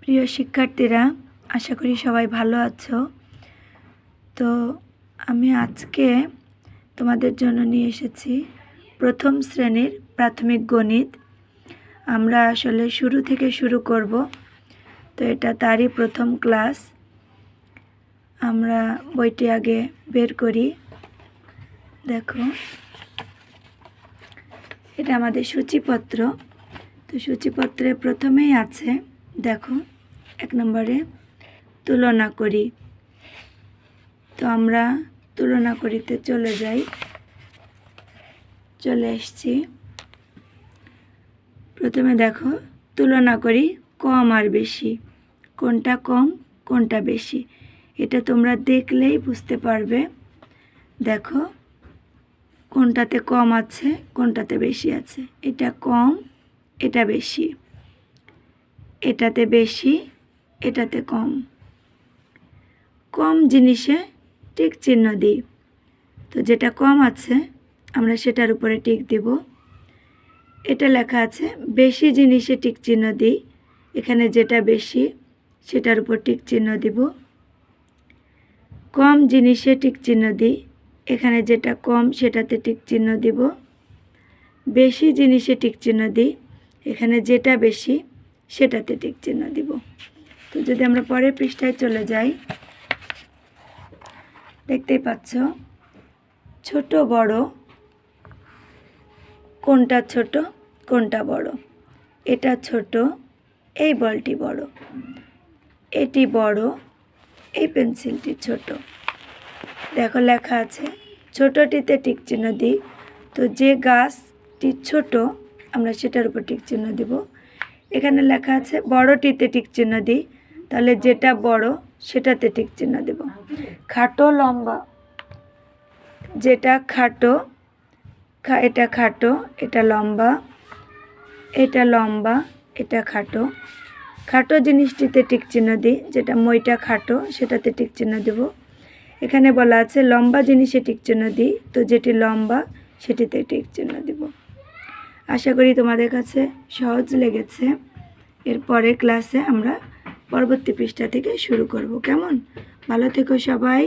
প্রিয় শিক্ষার্থীরা, আশা করি সবাই ভালো আছো। তো আমি আজকে তোমাদের জন্য নিয়ে এসেছি প্রথম শ্রেণীর প্রাথমিক গণিত। আমরা আসলে শুরু থেকে শুরু করব, তো এটা তারই প্রথম ক্লাস। আমরা বইটি আগে বের করি। দেখো, এটা আমাদের সূচিপত্র। তো সূচিপত্রে প্রথমেই আছে, দেখো 1 নম্বরে তুলনা করি। তো আমরা তুলনা করিতে চলে যাই। চলে এসেছি। প্রথমে দেখো, তুলনা করি কম আর বেশি, কোনটা কম কোনটা বেশি এটা তোমরা দেখলেই বুঝতে পারবে। দেখো, কোনটাতে কম আছে কোনটাতে বেশি আছে। এটা কম, এটা বেশি, এটাতে বেশি, এটাতে কম। কম জিনিসে টিক চিহ্ন দিই। তো যেটা কম আছে আমরা সেটার উপরে টিক দেব। এটা লেখা আছে বেশি জিনিসে টিক চিহ্ন দিই। এখানে যেটা বেশি সেটার উপর টিক চিহ্ন দিব। কম জিনিসে টিক চিহ্ন দিই। এখানে যেটা কম সেটাতে টিক চিহ্ন দিব। বেশি জিনিসে টিক চিহ্ন দিই। এখানে যেটা বেশি সেটাতে টিক চিহ্ন দিব। তো যদি আমরা পরের পৃষ্ঠায় চলে যাই, দেখতেই পাচ্ছ ছোট বড়, কোনটা ছোট কোনটা বড়। এটা ছোট, এই বলটি বড়। এটি বড়, এই পেন্সিলটি ছোট। দেখো লেখা আছে ছোটটিতে টিক চিহ্ন দিই। তো যে গাছটি ছোট আমরা সেটার উপর টিক চিহ্ন দিব। এখানে লেখা আছে বড়টিতে টিক চিহ্ন দিই, তাহলে যেটা বড় সেটাতে টিক চিহ্ন দেব। খাটো লম্বা, যেটা খাটো, এটা খাটো এটা লম্বা, এটা লম্বা এটা খাটো। খাটো জিনিসটিতে টিক চিহ্ন দিই, যেটা মইটা খাটো সেটাতে টিক চিহ্ন দেব। এখানে বলা আছে লম্বা জিনিসে টিক চিহ্ন দিই, তো যেটি লম্বা সেটিতে টিক চিহ্ন দেব। আশা করি তোমাদের কাছে সহজ লেগেছে। এরপরে ক্লাসে আমরা পরবর্তী পৃষ্ঠা থেকে শুরু করব। কেমন? ভালো থেকো সবাই।